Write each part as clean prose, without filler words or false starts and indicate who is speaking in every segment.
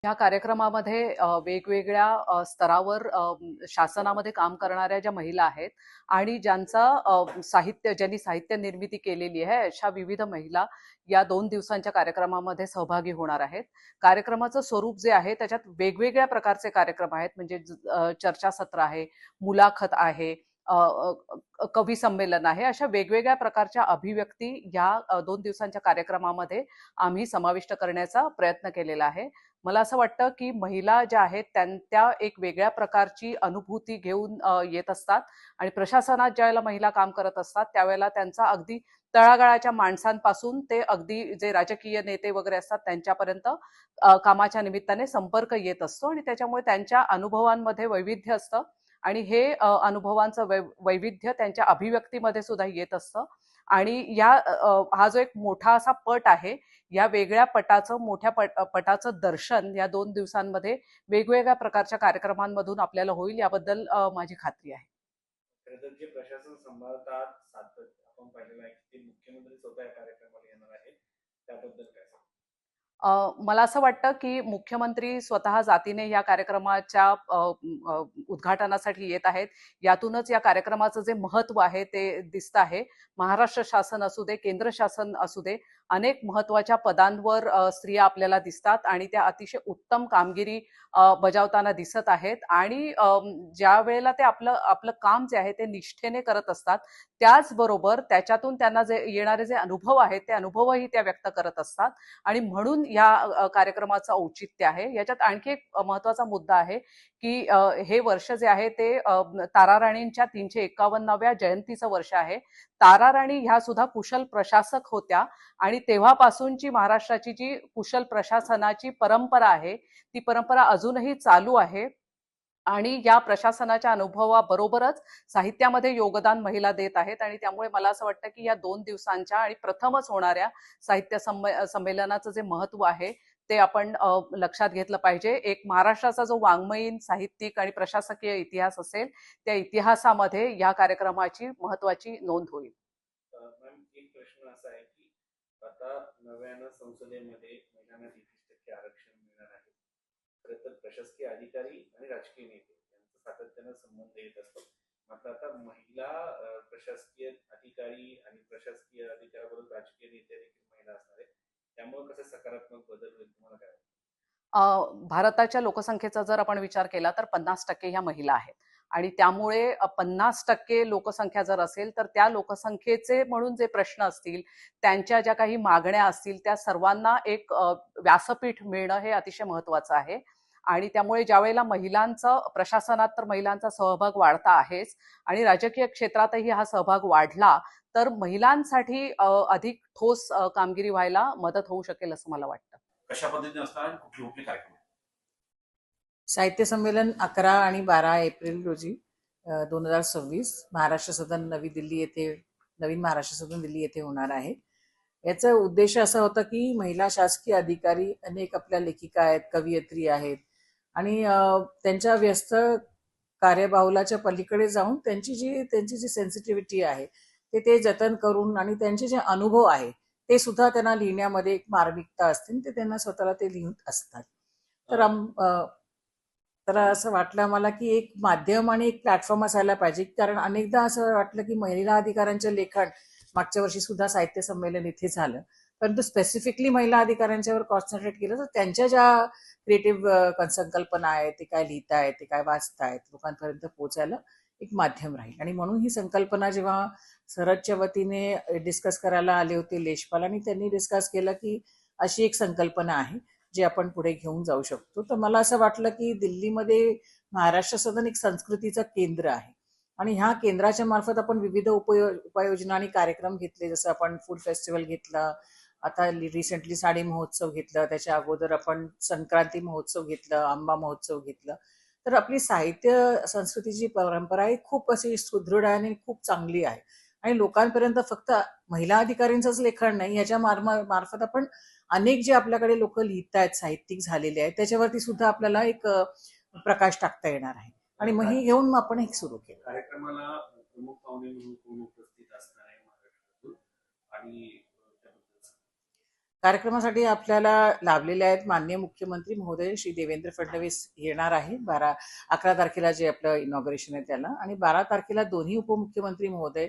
Speaker 1: ह्या कार्यक्रमामध्ये वेगवेगळ्या स्तरावर शासनामध्ये काम करणाऱ्या ज्या महिला आहेत आणि ज्यांनी साहित्य निर्मिती केलेली आहे अशा विविध महिला या 2 दिवसांच्या कार्यक्रमामध्ये सहभागी होणार आहेत. कार्यक्रमाचं स्वरूप जे आहे त्याच्यात वेगवेगळ्या प्रकारचे कार्यक्रम आहेत, म्हणजे चर्चासत्र आहे, मुलाखत आहे, कवी संमेलन आहे. अशा वेगवेगळ्या प्रकारच्या अभिव्यक्ती या 2 दिवसांच्या कार्यक्रमामध्ये आम्ही समाविष्ट करण्याचा प्रयत्न केलेला आहे. मला असं वाटतं की महिला ज्या आहेत त्या एक वेगळ्या प्रकारची अनुभूती घेऊन येत असतात आणि प्रशासनात ज्यावेळेला महिला काम करत असतात त्यावेळेला त्यांचा अगदी तळागाळाच्या माणसांपासून ते अगदी जे राजकीय नेते वगैरे असतात त्यांच्यापर्यंत कामाच्या निमित्ताने संपर्क येत असतो आणि त्याच्यामुळे त्यांच्या अनुभवांमध्ये वैविध्य असतं आणि हे अनुभवांचं वैविध्य त्यांच्या अभिव्यक्तीमध्ये सुद्धा येत असतं. आणि हा जो एक मोठा असा पट आहे, या वेगळ्या मोठ्या पटाचं दर्शन या 2 दिवसांमध्ये वेगवेगळ्या प्रकारच्या कार्यक्रमांमधून आपल्याला होईल, याबद्दल माझी खात्री आहे.
Speaker 2: खरं जे प्रशासन सांभाळतात आपण पाहिलेलं आहे की ते मुख्यमंत्री स्वतः या कार्यक्रमाला येणार आहेत, त्याबद्दल काय सांगा?
Speaker 1: मला असं वाटतं की मुख्यमंत्री स्वतः जातीने या कार्यक्रमाच्या उद्घाटनासाठी येत आहेत. यातूनच या कार्यक्रमाचं जे महत्व आहे ते दिसत आहे. महाराष्ट्र शासन असू दे, केंद्र शासन असू दे, अनेक महत्वाच्या पदांवर स्त्रिया आपल्याला दिसतात आणि त्या अतिशय उत्तम कामगिरी बजावताना दिसत आहेत. आणि ज्या वेळेला ते आपलं आपलं काम जे आहे ते निष्ठेने करत असतात, त्याचबरोबर त्याच्यातून त्यांना जे येणारे जे अनुभव आहेत ते अनुभवही त्या व्यक्त करत असतात. आणि म्हणून या कार्यक्रमाचं औचित्य आहे. याच्यात आणखी एक महत्वाचा मुद्दा आहे की हे वर्ष जे आहे ते ताराराणींच्या 351व्या जयंतीचं वर्ष आहे. ताराराणी ह्या सुद्धा कुशल प्रशासक होत्या आणि तेव्हापासूनची महाराष्ट्राची जी कुशल प्रशासनाची परंपरा आहे ती परंपरा अजूनही चालू आहे. आणि या प्रशासनाच्या अनुभवाबरोबरच साहित्यामध्ये योगदान महिला देत आहेत आणि त्यामुळे मला असं वाटतं की या 2 दिवसांच्या आणि प्रथमच होणाऱ्या साहित्य संमेलनाचं जे महत्व आहे ते आपण लक्षात घेतलं पाहिजे. एक महाराष्ट्राचा जो वाङ्मयीन, साहित्यिक आणि प्रशासकीय इतिहास असेल त्या इतिहासामध्ये या कार्यक्रमाची महत्वाची नोंद होईल.
Speaker 2: मॅम, एक प्रश्न असा आहे की आता नव्यानं संसदेमध्ये महिलांना 33% आरक्षण मिळणार आहे. खरं तर प्रशासकीय अधिकारी आणि राजकीय नेते यांचा सातत्यानं संबंध येत असतो. मात्र आता महिला प्रशासकीय अधिकारी आणि प्रशासकीय अधिकाऱ्याबरोबर राजकीय नेते देखील महिला असणार आहेत. त्यामुळे कसे सकारात्मक बदल होईल तुम्हाला काय वाटतं?
Speaker 1: भारताच्या लोकसंख्येचा जर आपण विचार केला तर 50% ह्या महिला आहेत आणि त्यामुळे 50% लोकसंख्या जर असेल तर त्या लोकसंख्येचे म्हणून जे प्रश्न असतील, त्यांच्या ज्या काही मागण्या असतील त्या सर्वांना एक व्यासपीठ मिळणं हे अतिशय महत्वाचं आहे. आणि त्यामुळे ज्या वेळेला प्रशासनात तर महिलांचा सहभाग वाढता आहेच आणि राजकीय क्षेत्रातही हा सहभाग वाढला तर महिलांसाठी अधिक ठोस कामगिरी व्हायला मदत होऊ शकेल असं मला वाटतं.
Speaker 2: कशा पद्धतीने असणार आणि कुठले कुठले कार्यक्रम?
Speaker 3: साहित्य संमेलन 11 आणि 12 एप्रिल रोजी 2026 महाराष्ट्र सदन नवी दिल्ली येथे, नवीन महाराष्ट्र सदन दिल्ली येथे होणार आहे. याचा उद्देश असा होता की महिला शासकीय अधिकारी, अनेक आपल्या लेखिका आहेत, कवयित्री आहेत आणि त्यांच्या व्यस्त कार्यबाहुलाच्या पलीकडे जाऊन त्यांची जी सेन्सिटिव्हिटी आहे ते जतन करून आणि त्यांचे जे अनुभव आहे ते सुद्धा त्यांना लिहिण्यामध्ये एक मार्मिकता असते, ते त्यांना स्वतःला ते लिहित असतात. तर असं वाटलं मला की एक माध्यम आणि एक प्लॅटफॉर्म असायला पाहिजे, कारण अनेकदा असं वाटलं की महिला अधिकाऱ्यांचे लेखन मागच्या वर्षी सुद्धा साहित्य संमेलन इथे झालं, परंतु स्पेसिफिकली महिला अधिकाऱ्यांच्यावर कॉन्सन्ट्रेट केलं तर त्यांच्या ज्या क्रिएटिव्ह संकल्पना आहेत, ते काय लिहितायत, ते काय वाचतायत, लोकांपर्यंत पोहोचायला एक माध्यम राहील. आणि म्हणून ही संकल्पना जेव्हा सरहदच्या वतीने डिस्कस करायला आले होते लेशपाल, आणि त्यांनी डिस्कस केलं की अशी एक संकल्पना आहे जे आपण पुढे घेऊन जाऊ शकतो. तर मला असं वाटलं की दिल्लीमध्ये महाराष्ट्र सदन एक संस्कृतीचं केंद्र आहे आणि ह्या केंद्राच्या मार्फत आपण विविध उपाययोजना आणि कार्यक्रम घेतले, जसं आपण फूड फेस्टिवल घेतलं, आता रिसेंटली साडी महोत्सव घेतला, त्याच्या अगोदर आपण संक्रांती महोत्सव घेतलं, आंबा महोत्सव घेतलं. तर आपली साहित्य संस्कृतीची परंपरा ही खूप अशी सुदृढ आहे आणि खूप चांगली आहे आणि लोकांपर्यंत फक्त महिला अधिकाऱ्यांचंच लेखन नाही, याच्या मार्फत आपण अनेक जे आपल्याकडे लोक लिहित आहेत, साहित्यिक झालेले आहेत, त्याच्यावरती सुद्धा आपल्याला एक प्रकाश टाकता येणार आहे आणि मग ही घेऊन आपण एक सुरू केलं.
Speaker 2: कार्यक्रमाला प्रमुख पाहुणे म्हणून कोण उपस्थित असणार आहे महाराष्ट्रातून आणि
Speaker 3: कार्यक्रमासाठी आपल्याला लाभलेले आहेत माननीय मुख्यमंत्री महोदय श्री देवेंद्र फडणवीस येणार आहे 11 तारखेला जे आपलं इनॉग्रेशन आहे त्याला, आणि 12 तारखेला दोन्ही उपमुख्यमंत्री महोदय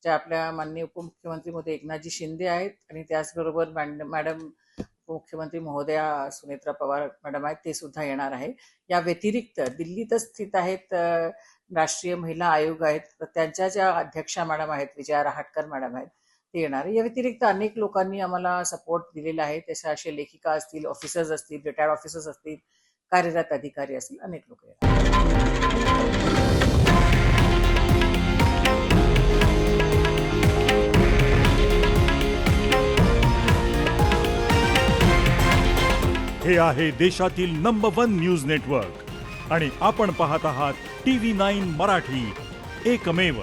Speaker 3: जे आपल्या माननीय उपमुख्यमंत्री महोदय एकनाथजी शिंदे आहेत आणि त्याचबरोबर मॅडम उपमुख्यमंत्री महोदया सुनेत्रा पवार मॅडम आहेत, ते सुद्धा येणार आहे. या व्यतिरिक्त दिल्लीतच स्थित आहेत राष्ट्रीय महिला आयोग आहेत, तर त्यांच्या ज्या अध्यक्षा मॅडम आहेत विजया रहाटकर मॅडम आहेत ते येणार आहे. या व्यतिरिक्त अनेक लोकांनी आम्हाला सपोर्ट दिलेला आहे. तसे असे लेखिका असतील, ऑफिसर्स असतील, रिटायर्ड ऑफिसर्स असतील, कार्यरत अधिकारी असतील, अनेक लोक येणार.
Speaker 4: हे आहे देशातील नंबर 1 न्यूज नेटवर्क आणि आपण पाहत आहात TV9 मराठी, एकमेव.